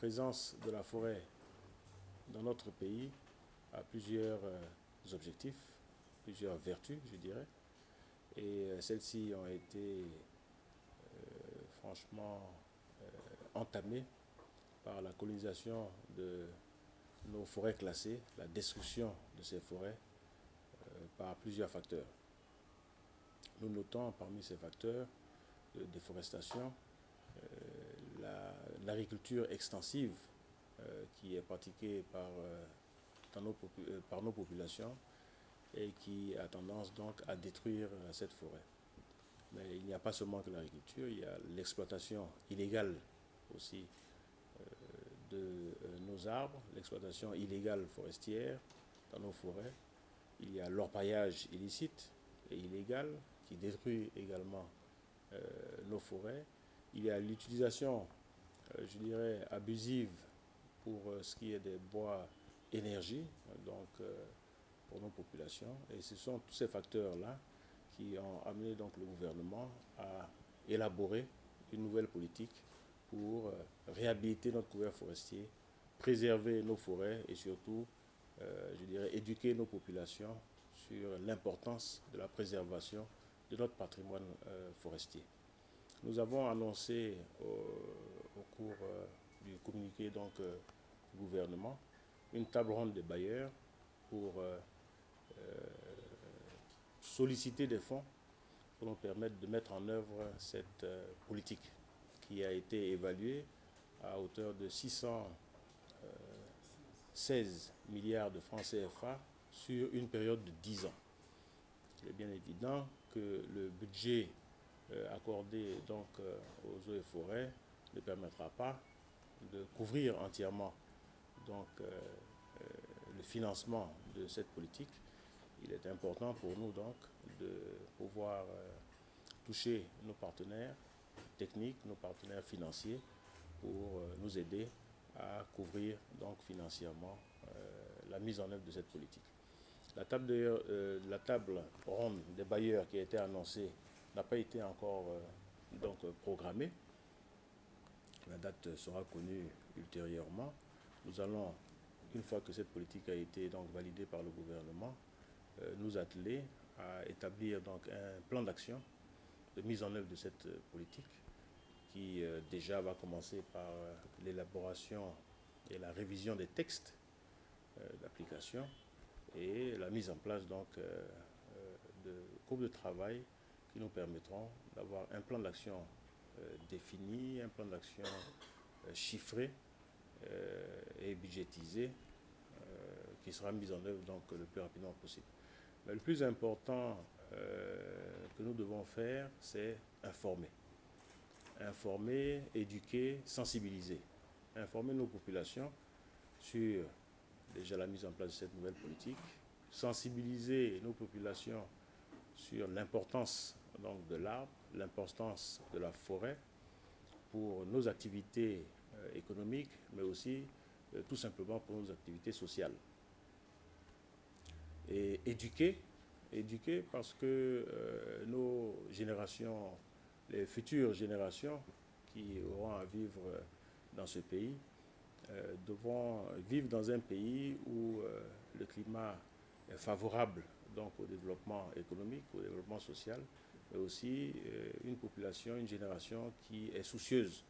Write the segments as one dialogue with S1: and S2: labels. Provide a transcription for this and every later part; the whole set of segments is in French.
S1: présence de la forêt dans notre pays a plusieurs objectifs, plusieurs vertus, je dirais. Et celles-ci ont été franchement entamées par la colonisation de nos forêts classées, la destruction de ces forêts par plusieurs facteurs. Nous notons parmi ces facteurs de déforestation, l'agriculture extensive qui est pratiquée par nos populations et qui a tendance donc à détruire cette forêt. Mais il n'y a pas seulement que l'agriculture, il y a l'exploitation illégale aussi de nos arbres, l'exploitation illégale forestière dans nos forêts. Il y a l'orpaillage illicite et illégal qui détruit également nos forêts. Il y a l'utilisation, je dirais, abusive pour ce qui est des bois énergie, donc pour nos populations. Et ce sont tous ces facteurs-là qui ont amené donc le gouvernement à élaborer une nouvelle politique pour réhabiliter notre couvert forestier, préserver nos forêts et surtout, je dirais, éduquer nos populations sur l'importance de la préservation de notre patrimoine forestier. Nous avons annoncé au cours du communiqué donc, du gouvernement une table ronde des bailleurs pour solliciter des fonds pour nous permettre de mettre en œuvre cette politique qui a été évaluée à hauteur de 616 milliards de francs CFA sur une période de 10 ans. Il est bien évident que le budget accordé donc, aux eaux et forêts ne permettra pas de couvrir entièrement donc, le financement de cette politique. Il est important pour nous donc de pouvoir toucher nos partenaires techniques, nos partenaires financiers pour nous aider à couvrir donc financièrement la mise en œuvre de cette politique. La table ronde des bailleurs qui a été annoncée n'a pas été encore donc programmée. La date sera connue ultérieurement. Nous allons, une fois que cette politique a été donc validée par le gouvernement, nous atteler à établir donc un plan d'action de mise en œuvre de cette politique qui déjà va commencer par l'élaboration et la révision des textes d'application et la mise en place donc de groupes de travail qui nous permettront d'avoir un plan d'action défini, un plan d'action chiffré et budgétisé qui sera mis en œuvre donc le plus rapidement possible. Mais le plus important que nous devons faire, c'est informer. Informer, éduquer, sensibiliser. Informer nos populations sur déjà la mise en place de cette nouvelle politique, sensibiliser nos populations sur l'importance donc de l'arbre, l'importance de la forêt pour nos activités économiques, mais aussi tout simplement pour nos activités sociales. Et éduquer parce que nos générations, les futures générations qui auront à vivre dans ce pays, devront vivre dans un pays où le climat est favorable donc au développement économique, au développement social, mais aussi une population, une génération qui est soucieuse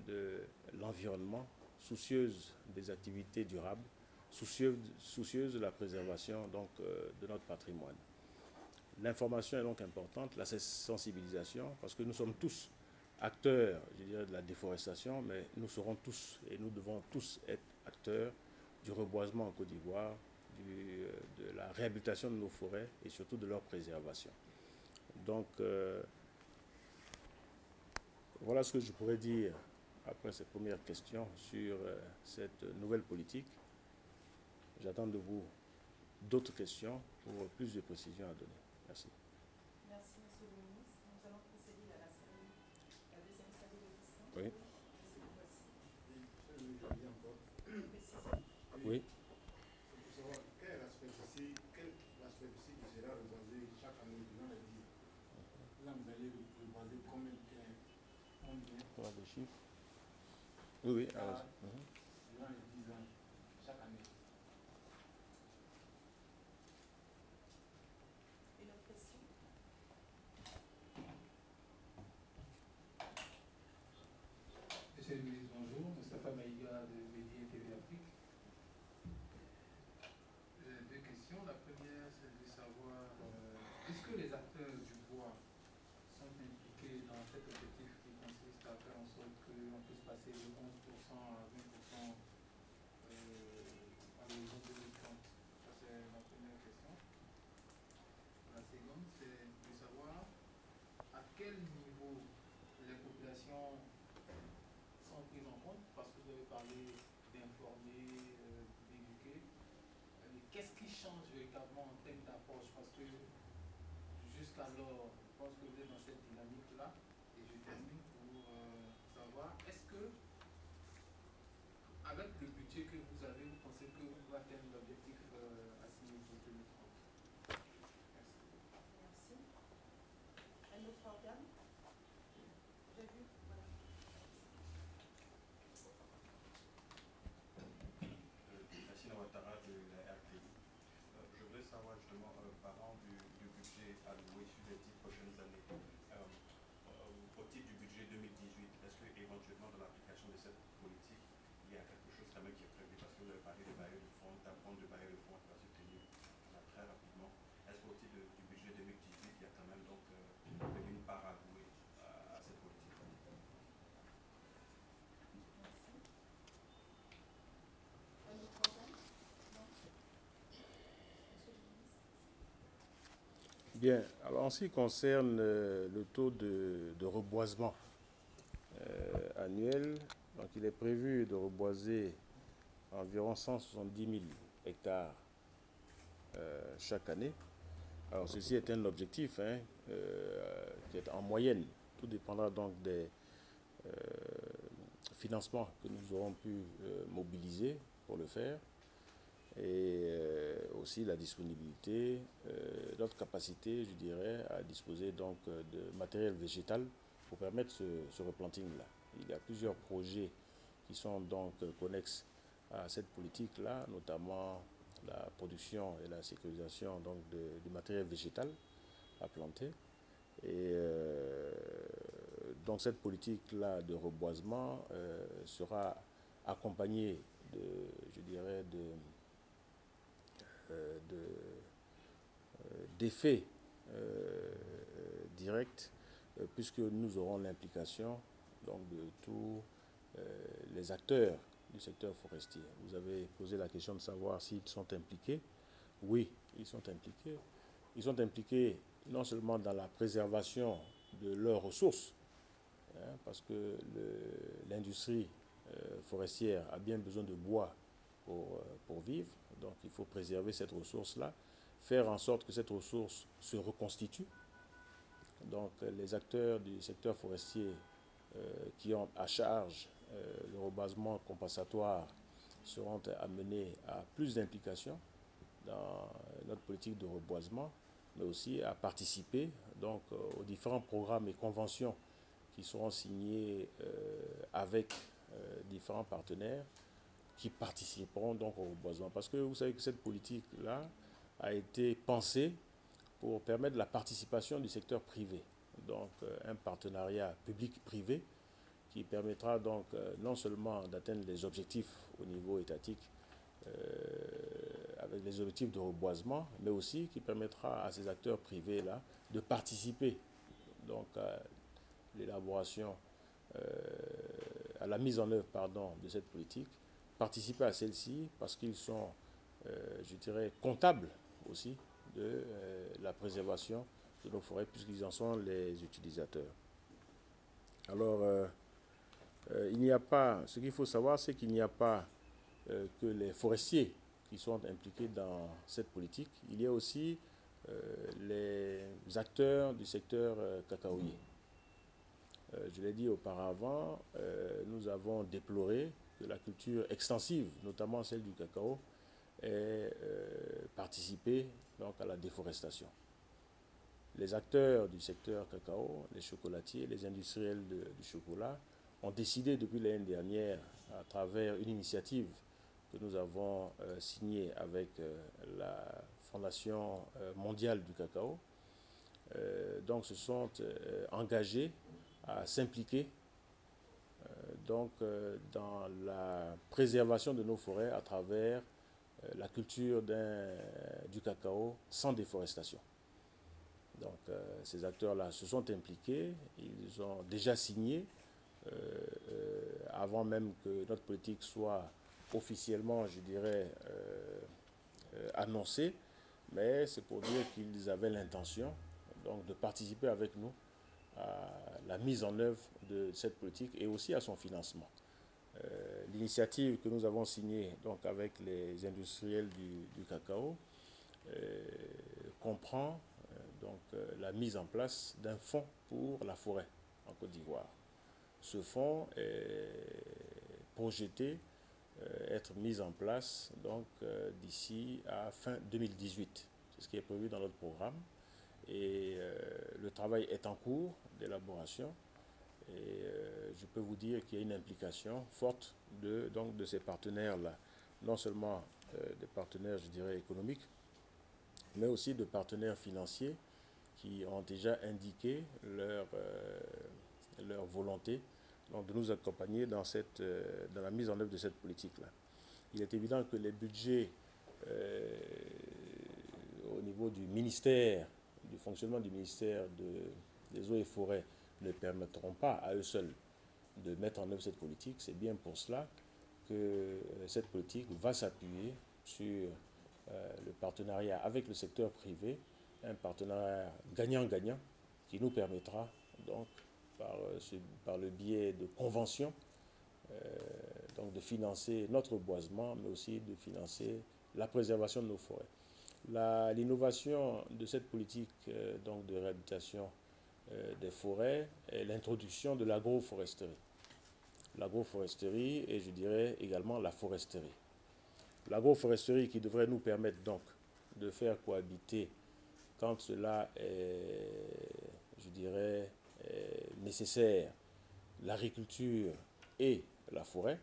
S1: de l'environnement, soucieuse des activités durables, soucieuse de la préservation donc, de notre patrimoine. L'information est donc importante, la sensibilisation, parce que nous sommes tous acteurs, je dirais, de la déforestation, mais nous serons tous et nous devons tous être acteurs du reboisement en Côte d'Ivoire, de la réhabilitation de nos forêts et surtout de leur préservation. Donc, voilà ce que je pourrais dire après ces premières questions sur cette nouvelle politique. J'attends de vous d'autres questions pour plus de précisions à donner. Merci.
S2: Merci, Monsieur le ministre. Nous allons procéder à la deuxième série de questions.
S1: Oui.
S3: Oui. C'est pour savoir quel est l'aspect qui sera reboisé chaque année durant les 10 ans. Là, vous allez reboiser combien de
S1: Voilà des chiffres. Oui, oui.
S3: Durant les 10 ans, chaque année.
S2: Une autre question?
S4: Monsieur le ministre, bonjour. Moustapha Maïga de Média TV Afrique. J'ai deux questions. La première, c'est de savoir est-ce que les acteurs du bois sont impliqués dans cet objectif qui consiste à faire en sorte qu'on puisse passer de 11% à 20% à l'horizon 2030? Ça, c'est ma première question. La seconde, c'est de savoir à quel niveau les populations sont prises en compte, parce que vous avez parlé d'informer, d'éduquer. Mais qu'est-ce qui change véritablement en termes d'approche? Parce que jusqu'alors, je pense que vous êtes dans cette dynamique-là, et je termine pour savoir, est-ce que, avec le budget que vous avez, vous pensez que vous pouvez atteindre l'objectif assigné pour 2030? Merci.
S2: Merci. Un autre organe? J'ai vu, voilà.
S5: Merci Ouattara de la RTI. Je voudrais savoir justement, parlant du budget alloué sur les 10 prochaines années, au titre du budget 2018, est-ce que éventuellement dans l'application de cette politique, il y a quelque chose quand même qui est prévu? Parce que vous avez parlé de bailleurs de fonds, d'apport de bailleurs de fonds qui va se tenir très rapidement. Est-ce qu'au titre du budget 2018, il y a quand même donc une part allouée à cette politique?
S2: Merci. Un autre organe? Non? Monsieur le ministre?
S1: Bien, alors en ce qui concerne le taux de reboisement annuel, donc il est prévu de reboiser environ 170 000 hectares chaque année. Alors ceci est un objectif qui est en moyenne. Tout dépendra donc des financements que nous aurons pu mobiliser pour le faire, et aussi la disponibilité, notre capacité, je dirais, à disposer donc de matériel végétal pour permettre ce replanting-là. Il y a plusieurs projets qui sont donc connexes à cette politique-là, notamment la production et la sécurisation donc du matériel végétal à planter. Et donc cette politique-là de reboisement sera accompagnée je dirais, d'effets directs, puisque nous aurons l'implication donc de tous les acteurs du secteur forestier. Vous avez posé la question de savoir s'ils sont impliqués. Oui, ils sont impliqués. Ils sont impliqués non seulement dans la préservation de leurs ressources, parce que l'industrie forestière a bien besoin de bois pour vivre, donc il faut préserver cette ressource-là, faire en sorte que cette ressource se reconstitue. Donc les acteurs du secteur forestier qui ont à charge le reboisement compensatoire seront amenés à plus d'implication dans notre politique de reboisement, mais aussi à participer donc aux différents programmes et conventions qui seront signés avec différents partenaires qui participeront donc au reboisement. Parce que vous savez que cette politique-là a été pensée pour permettre la participation du secteur privé. Donc un partenariat public-privé qui permettra donc non seulement d'atteindre les objectifs au niveau étatique avec les objectifs de reboisement, mais aussi qui permettra à ces acteurs privés-là de participer donc à l'élaboration, à la mise en œuvre de cette politique, participer à celle-ci parce qu'ils sont, je dirais, comptables aussi de la préservation de nos forêts puisqu'ils en sont les utilisateurs. Alors, il n'y a pas, ce qu'il faut savoir, c'est qu'il n'y a pas que les forestiers qui sont impliqués dans cette politique. Il y a aussi les acteurs du secteur cacaoyer. Je l'ai dit auparavant, nous avons déploré que la culture extensive, notamment celle du cacao, ait participé donc à la déforestation. Les acteurs du secteur cacao, les chocolatiers, les industriels du chocolat, ont décidé depuis l'année dernière, à travers une initiative que nous avons signée avec la Fondation mondiale du cacao, donc se sont engagés à s'impliquer dans la préservation de nos forêts à travers la culture du cacao sans déforestation. Donc ces acteurs-là se sont impliqués, ils ont déjà signé avant même que notre politique soit officiellement, je dirais, annoncée, mais c'est pour dire qu'ils avaient l'intention donc de participer avec nous à la mise en œuvre de cette politique et aussi à son financement. L'initiative que nous avons signée donc avec les industriels du cacao comprend la mise en place d'un fonds pour la forêt en Côte d'Ivoire. Ce fonds est projeté être mis en place d'ici à fin 2018. C'est ce qui est prévu dans notre programme. Et le travail est en cours d'élaboration. Et je peux vous dire qu'il y a une implication forte de ces partenaires-là. Non seulement des partenaires, je dirais, économiques, mais aussi de partenaires financiers qui ont déjà indiqué leur volonté de nous accompagner dans la mise en œuvre de cette politique-là. Il est évident que les budgets au niveau du ministère, du fonctionnement du ministère des Eaux et Forêts ne permettront pas à eux seuls de mettre en œuvre cette politique. C'est bien pour cela que cette politique va s'appuyer sur le partenariat avec le secteur privé, un partenariat gagnant-gagnant qui nous permettra donc par le biais de conventions de financer notre boisement, mais aussi de financer la préservation de nos forêts. L'innovation de cette politique de réhabilitation des forêts est l'introduction de l'agroforesterie. L'agroforesterie et je dirais également la foresterie. L'agroforesterie qui devrait nous permettre donc de faire cohabiter quand cela est, je dirais, nécessaire, l'agriculture et la forêt,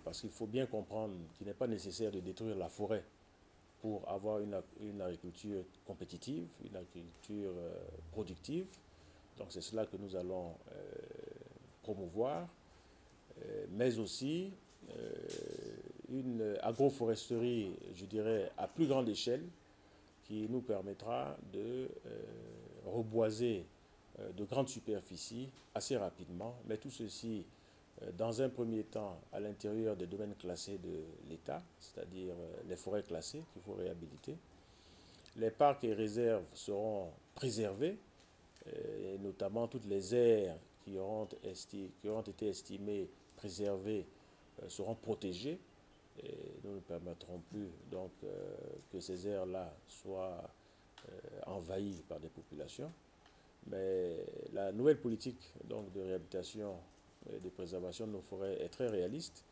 S1: parce qu'il faut bien comprendre qu'il n'est pas nécessaire de détruire la forêt pour avoir une agriculture compétitive, une agriculture productive. Donc c'est cela que nous allons promouvoir, mais aussi une agroforesterie, je dirais, à plus grande échelle, qui nous permettra de reboiser de grandes superficies assez rapidement, mais tout ceci dans un premier temps à l'intérieur des domaines classés de l'État, c'est-à-dire les forêts classées qu'il faut réhabiliter. Les parcs et réserves seront préservés, et notamment toutes les aires qui auront été estimées préservées seront protégées. Et nous ne permettrons plus donc que ces aires-là soient envahies par des populations. Mais la nouvelle politique donc, de réhabilitation et de préservation de nos forêts est très réaliste.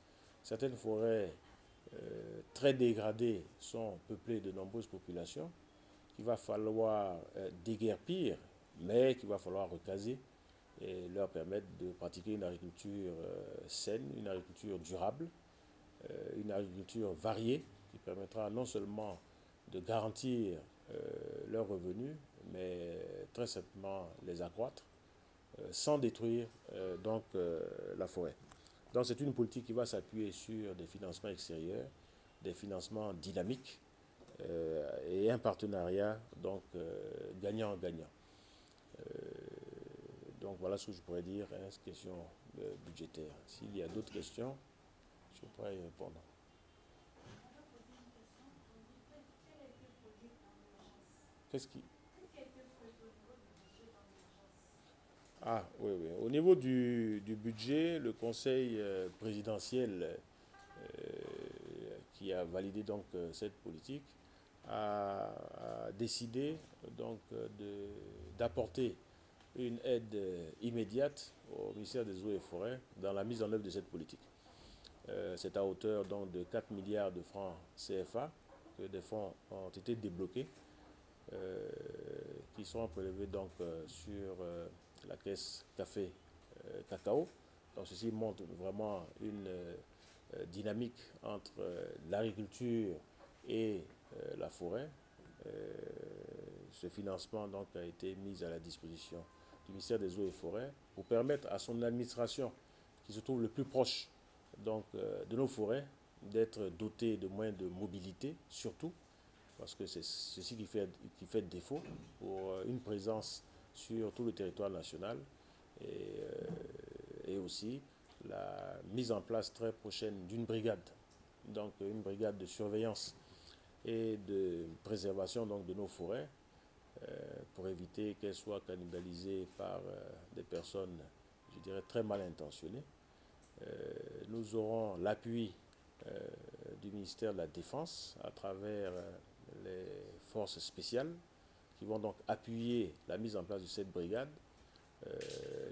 S1: Certaines forêts très dégradées sont peuplées de nombreuses populations qu'il va falloir déguerpir, mais qu'il va falloir recaser et leur permettre de pratiquer une agriculture saine, une agriculture durable, une agriculture variée qui permettra non seulement de garantir leurs revenus, mais très certainement les accroître sans détruire la forêt. Donc c'est une politique qui va s'appuyer sur des financements extérieurs, des financements dynamiques et un partenariat donc gagnant-gagnant. Donc voilà ce que je pourrais dire, hein, cette question budgétaire. S'il y a d'autres questions, je pourrais y répondre. Qu'est-ce qui... Ah oui, oui. Au niveau du budget, le Conseil présidentiel qui a validé donc cette politique a décidé donc d'apporter une aide immédiate au ministère des Eaux et Forêts dans la mise en œuvre de cette politique. C'est à hauteur donc de 4 milliards de francs CFA que des fonds ont été débloqués qui seront prélevés donc sur la caisse café cacao. Donc ceci montre vraiment une dynamique entre l'agriculture et la forêt. Ce financement donc a été mis à la disposition du ministère des Eaux et Forêts pour permettre à son administration, qui se trouve le plus proche donc, de nos forêts, d'être dotée de moyens de mobilité, surtout, parce que c'est ceci qui fait défaut pour une présence sur tout le territoire national et aussi la mise en place très prochaine d'une brigade, donc une brigade de surveillance et de préservation donc, de nos forêts pour éviter qu'elles soient cannibalisées par des personnes, je dirais, très mal intentionnées. Nous aurons l'appui du ministère de la Défense à travers les forces spéciales qui vont donc appuyer la mise en place de cette brigade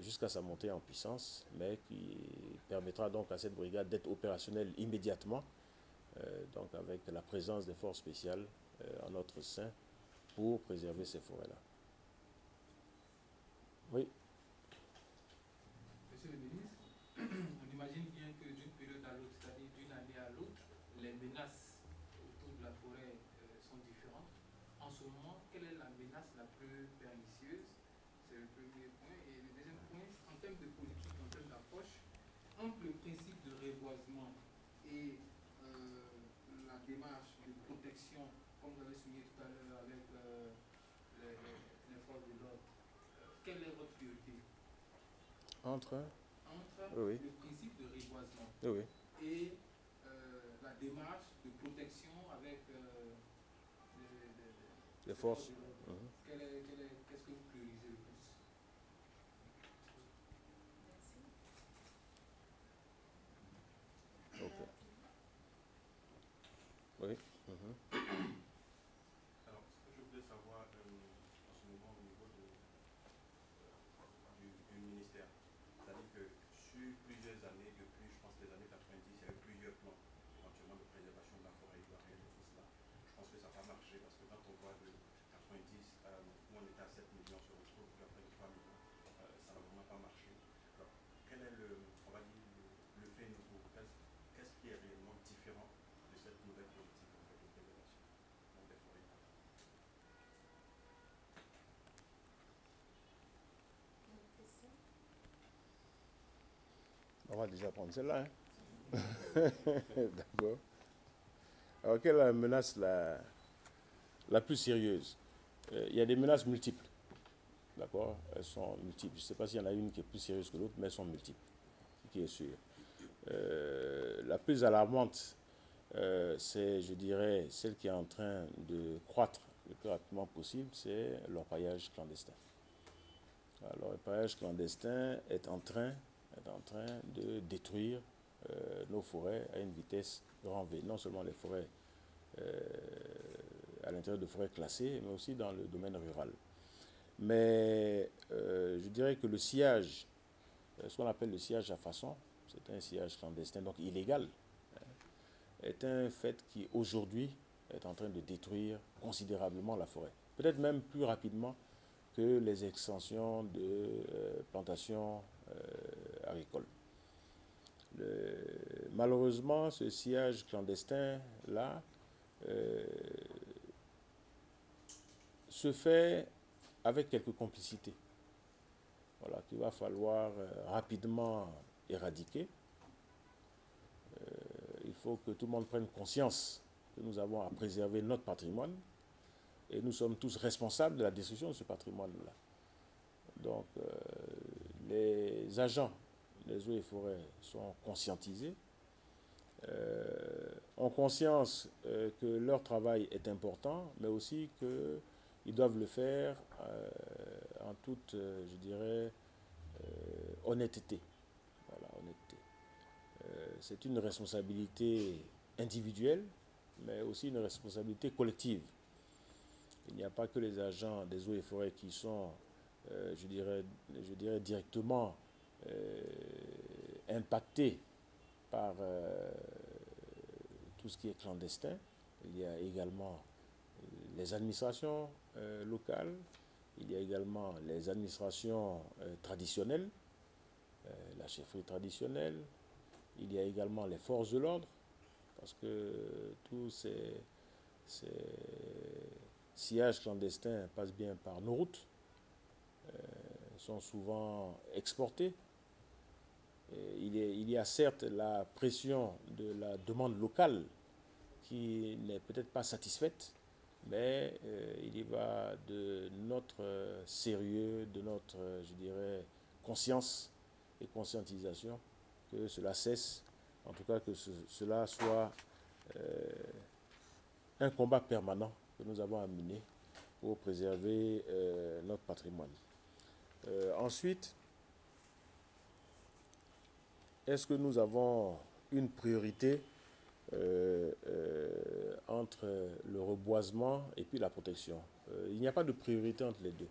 S1: jusqu'à sa montée en puissance, mais qui permettra donc à cette brigade d'être opérationnelle immédiatement, donc avec la présence des forces spéciales en notre sein pour préserver ces forêts-là. Oui.
S4: Monsieur le ministre, on imagine bien que d'une période à l'autre, c'est-à-dire d'une année à l'autre, les menaces autour de la forêt sont différentes. En ce moment, quelle est la menace la plus pernicieuse? C'est le premier point. Et le deuxième point, en termes de politique, en termes d'approche, entre le principe de reboisement et la démarche de protection, comme vous avez souligné tout à l'heure avec les forces de l'ordre, quelle est votre priorité?
S1: Entre
S4: Le principe de reboisement et la démarche de protection avec
S1: les forces.
S4: Qu'est-ce que vous priorisez le plus?
S2: Merci.
S1: Ok. Oui.
S5: Alors, ce que je voulais savoir en ce moment au niveau du ministère, c'est-à-dire que sur plusieurs années, depuis je pense les années 90, il y a eu plusieurs plans éventuellement de préservation de la forêt ivoirienne et tout cela. Je pense que ça n'a pas marché parce que quand on voit de 90 où on était à 7 millions, on se retrouve à près de 3 millions, ça n'a vraiment pas marché. Alors, quel est on va dire, le fait nouveau? Qu'est-ce qui est réellement différent de cette nouvelle politique en fait, de préservation des forêts?
S1: On va déjà prendre celle-là. Hein? D'accord. Alors, quelle est la menace la plus sérieuse? Il y a des menaces multiples. D'accord? Elles sont multiples. Je ne sais pas s'il y en a une qui est plus sérieuse que l'autre, mais elles sont multiples. Ce qui est sûr. La plus alarmante, c'est, je dirais, celle qui est en train de croître le plus rapidement possible, c'est l'orpaillage clandestin. L'orpaillage clandestin est en train de détruire nos forêts à une vitesse grand V. Non seulement les forêts à l'intérieur de forêts classées, mais aussi dans le domaine rural. Mais je dirais que le sillage, ce qu'on appelle le sillage à façon, c'est un sillage clandestin, donc illégal, est un fait qui aujourd'hui est en train de détruire considérablement la forêt. Peut-être même plus rapidement que les extensions de plantations agricoles. Malheureusement, ce sillage clandestin-là se fait avec quelques complicités. Voilà, qu'il va falloir rapidement éradiquer. Il faut que tout le monde prenne conscience que nous avons à préserver notre patrimoine et nous sommes tous responsables de la destruction de ce patrimoine-là. Donc, les agents des eaux et forêts sont conscientisés, ont conscience que leur travail est important, mais aussi qu'ils doivent le faire en toute, je dirais, honnêteté. Voilà, honnêteté. C'est une responsabilité individuelle, mais aussi une responsabilité collective. Il n'y a pas que les agents des eaux et forêts qui sont, je dirais directement impactés par tout ce qui est clandestin. Il y a également les administrations locales, il y a également les administrations traditionnelles, la chefferie traditionnelle, il y a également les forces de l'ordre, parce que tous ces sillages clandestins passent bien par nos routes, sont souvent exportés. Il y a certes la pression de la demande locale qui n'est peut-être pas satisfaite, mais il y va de notre sérieux, de notre, je dirais, conscience et conscientisation, que cela cesse, en tout cas que cela soit un combat permanent que nous avons à mener pour préserver notre patrimoine. Ensuite, est-ce que nous avons une priorité entre le reboisement et puis la protection? Il n'y a pas de priorité entre les deux.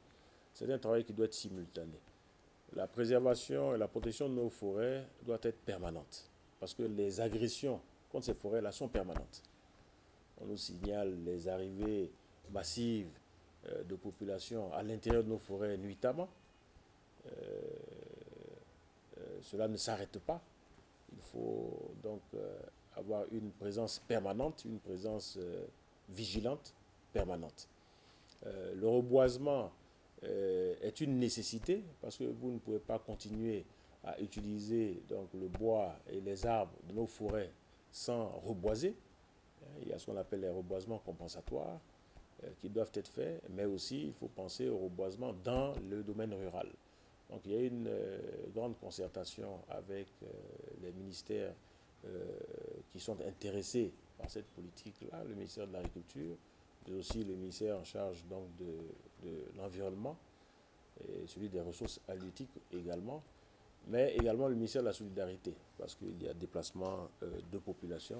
S1: C'est un travail qui doit être simultané. La préservation et la protection de nos forêts doit être permanente, parce que les agressions contre ces forêts-là sont permanentes. On nous signale les arrivées massives de populations à l'intérieur de nos forêts nuitamment. Cela ne s'arrête pas. Il faut donc avoir une présence permanente, une présence vigilante permanente. Le reboisement est une nécessité, parce que vous ne pouvez pas continuer à utiliser donc, le bois et les arbres de nos forêts sans reboiser. Il y a ce qu'on appelle les reboisements compensatoires qui doivent être faits, mais aussi il faut penser au reboisement dans le domaine rural. Donc il y a une grande concertation avec les ministères qui sont intéressés par cette politique-là, le ministère de l'Agriculture, mais aussi le ministère en charge donc, de l'Environnement et celui des Ressources halieutiques également, mais également le ministère de la Solidarité, parce qu'il y a déplacement de population,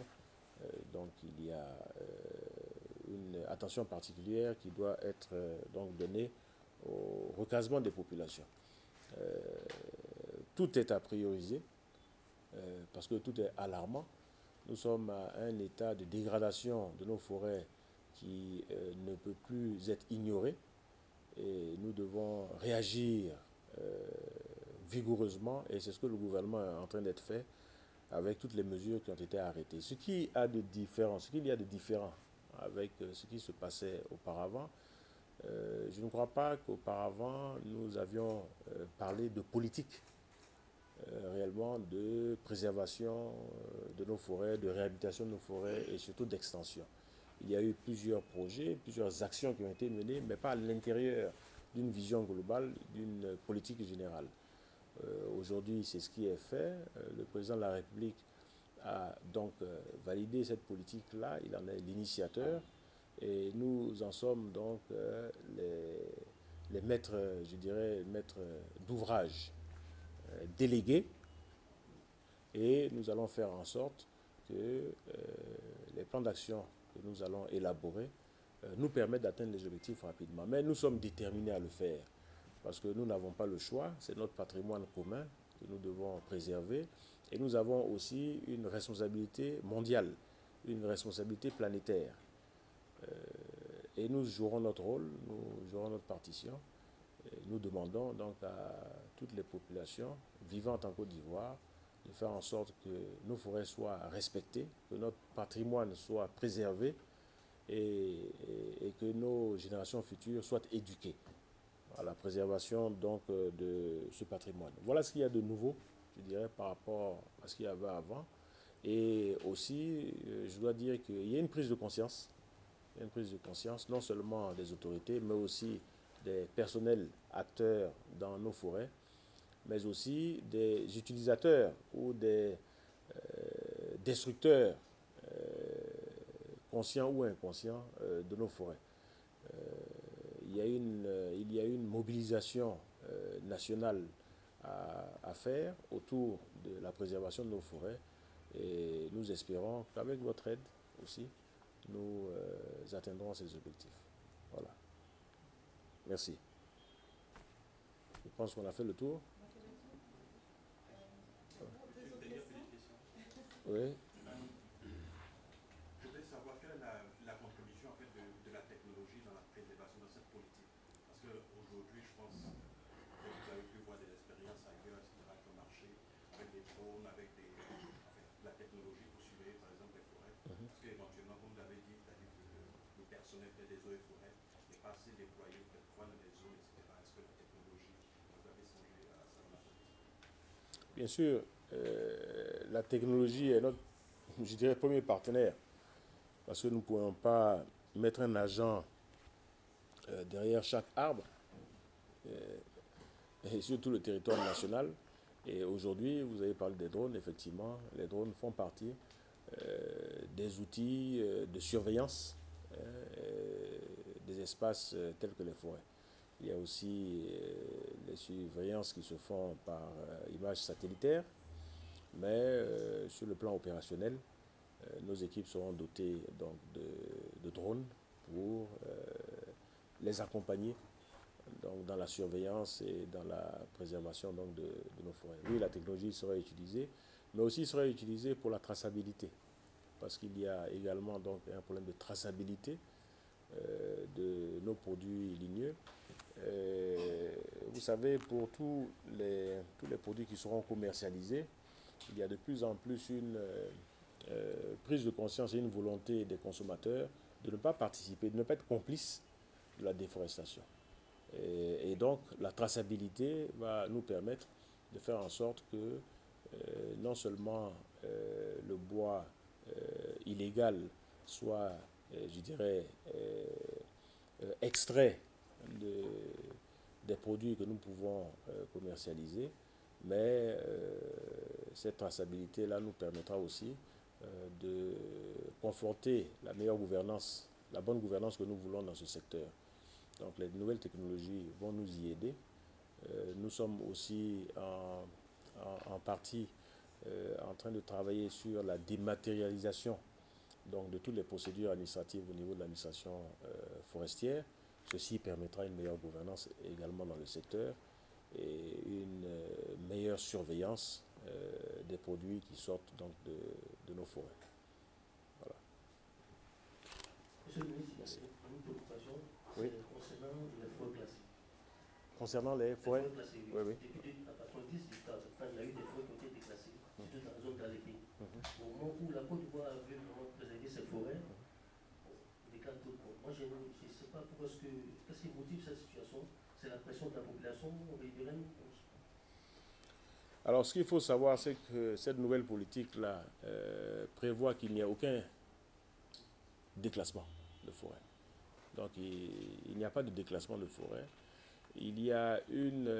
S1: donc il y a une attention particulière qui doit être donc donnée au recasement des populations. Tout est à prioriser, parce que tout est alarmant. Nous sommes à un état de dégradation de nos forêts qui ne peut plus être ignoré, et nous devons réagir vigoureusement, et c'est ce que le gouvernement est en train d'être fait avec toutes les mesures qui ont été arrêtées. Ce qu'il y a de différent avec ce qui se passait auparavant, je ne crois pas qu'auparavant nous avions parlé de politique réellement de préservation de nos forêts, de réhabilitation de nos forêts et surtout d'extension. Il y a eu plusieurs projets, plusieurs actions qui ont été menées, mais pas à l'intérieur d'une vision globale, d'une politique générale. Aujourd'hui, c'est ce qui est fait. Le président de la République a donc validé cette politique-là. Il en est l'initiateur. Et nous en sommes donc les maîtres, je dirais, maîtres d'ouvrage délégués. Et nous allons faire en sorte que les plans d'action que nous allons élaborer nous permettent d'atteindre les objectifs rapidement. Mais nous sommes déterminés à le faire, parce que nous n'avons pas le choix. C'est notre patrimoine commun que nous devons préserver. Et nous avons aussi une responsabilité mondiale, une responsabilité planétaire. Et nous jouerons notre rôle, nous jouerons notre partition. Et nous demandons donc à toutes les populations vivantes en Côte d'Ivoire de faire en sorte que nos forêts soient respectées, que notre patrimoine soit préservé et que nos générations futures soient éduquées à la préservation donc de ce patrimoine. Voilà ce qu'il y a de nouveau, je dirais, par rapport à ce qu'il y avait avant. Et aussi, je dois dire qu'il y a une prise de conscience. Il y a une prise de conscience, non seulement des autorités, mais aussi des personnels acteurs dans nos forêts, mais aussi des utilisateurs ou des destructeurs conscients ou inconscients de nos forêts. Il y a une mobilisation nationale à faire autour de la préservation de nos forêts, et nous espérons qu'avec votre aide aussi, nous atteindrons ces objectifs. Voilà. Merci. Je pense qu'on a fait le tour. Oui.
S5: Je voudrais savoir quelle est la contribution en fait, de la technologie dans la préservation de cette politique. Parce qu'aujourd'hui, je pense que vous avez pu voir des expériences ailleurs, etc., qui ont marché. technologie pour surveiller par exemple les forêts? Parce qu'éventuellement, comme vous l'avez dit, c'est-à-dire que le personnel des eaux et forêts n'est pas assez déployé pour prendre les zones, etc. Est-ce que la technologie, vous avez songé à ça dans la politique?
S1: Bien sûr, la technologie est notre, je dirais, premier partenaire, parce que nous ne pouvons pas mettre un agent derrière chaque arbre, et sur tout le territoire national. Et aujourd'hui, vous avez parlé des drones, effectivement, les drones font partie des outils de surveillance des espaces tels que les forêts. Il y a aussi les surveillances qui se font par images satellitaires, mais sur le plan opérationnel, nos équipes seront dotées donc, de drones pour les accompagner donc, dans la surveillance et dans la préservation donc, de nos forêts. Oui, la technologie sera utilisée, mais aussi sera utilisée pour la traçabilité, parce qu'il y a également donc, un problème de traçabilité de nos produits ligneux. Vous savez, pour tous les produits qui seront commercialisés, il y a de plus en plus une prise de conscience et une volonté des consommateurs de ne pas participer, de ne pas être complices de la déforestation. Et donc, la traçabilité va nous permettre de faire en sorte que non seulement le bois illégal soit, je dirais, extrait des produits que nous pouvons commercialiser, mais cette traçabilité-là nous permettra aussi de conforter la meilleure gouvernance, la bonne gouvernance que nous voulons dans ce secteur. Donc les nouvelles technologies vont nous y aider. Nous sommes aussi en partie en train de travailler sur la dématérialisation donc, de toutes les procédures administratives au niveau de l'administration forestière. Ceci permettra une meilleure gouvernance également dans le secteur et une meilleure surveillance des produits qui sortent donc, de nos forêts. Voilà.
S6: Monsieur le ministre, une préoccupation
S1: oui.
S6: Concernant les forêts classées.
S1: Concernant les forêts
S6: classées,
S1: oui. Oui.
S6: Depuis à 90, quand il y a eu des forêts qui ont été déclassées, surtout dans la zone d'Alepé. Au moment où la Côte d'Ivoire avait vraiment préservé ses forêts, des cas d'autres. Moi, je ne sais pas pourquoi qu'est-ce qui motive cette situation. C'est la pression de la population riveraine.
S1: Alors, ce qu'il faut savoir, c'est que cette nouvelle politique-là prévoit qu'il n'y a aucun déclassement de forêt. Donc, il n'y a pas de déclassement de forêt. Il y a une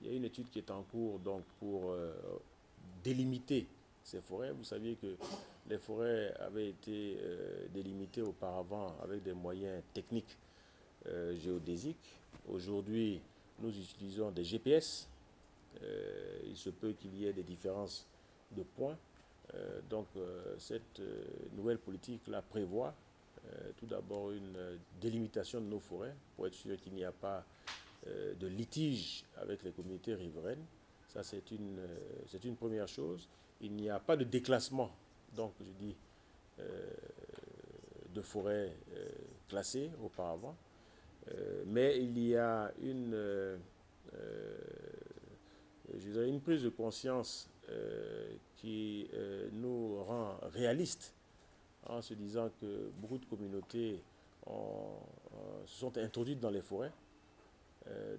S1: étude qui est en cours donc, pour délimiter ces forêts. Vous saviez que les forêts avaient été délimitées auparavant avec des moyens techniques géodésiques. Aujourd'hui, nous utilisons des GPS. Il se peut qu'il y ait des différences de points. Donc, cette nouvelle politique-là prévoit tout d'abord une délimitation de nos forêts pour être sûr qu'il n'y a pas de litige avec les communautés riveraines. Ça, c'est une première chose. Il n'y a pas de déclassement, donc je dis, de forêts classées auparavant. Mais il y a une prise de conscience qui nous rend réalistes en se disant que beaucoup de communautés se sont introduites dans les forêts.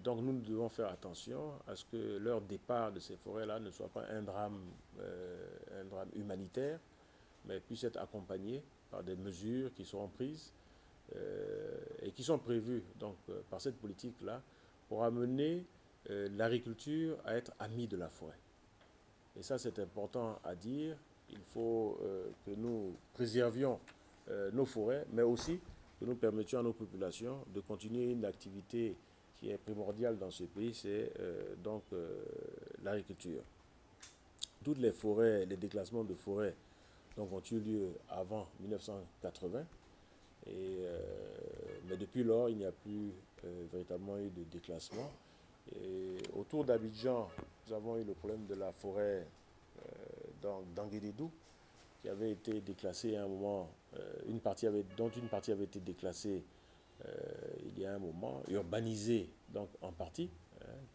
S1: Donc nous devons faire attention à ce que leur départ de ces forêts-là ne soit pas un drame humanitaire, mais puisse être accompagné par des mesures qui seront prises et qui sont prévues donc, par cette politique-là pour amener l'agriculture à être amie de la forêt. Et ça, c'est important à dire. Il faut que nous préservions nos forêts, mais aussi que nous permettions à nos populations de continuer une activité qui est primordiale dans ce pays, c'est donc l'agriculture. Toutes les forêts, les déclassements de forêts donc, ont eu lieu avant 1980, mais depuis lors, il n'y a plus véritablement eu de déclassement. Et autour d'Abidjan, nous avons eu le problème de la forêt d'Anguédédou, qui avait été déclassée à un moment, dont une partie avait été déclassée il y a un moment, urbanisée donc en partie,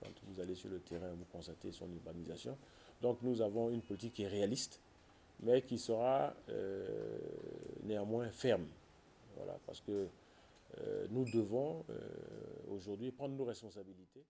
S1: Quand vous allez sur le terrain, vous constatez son urbanisation. Donc nous avons une politique qui est réaliste, mais qui sera néanmoins ferme. Voilà, parce que nous devons aujourd'hui prendre nos responsabilités.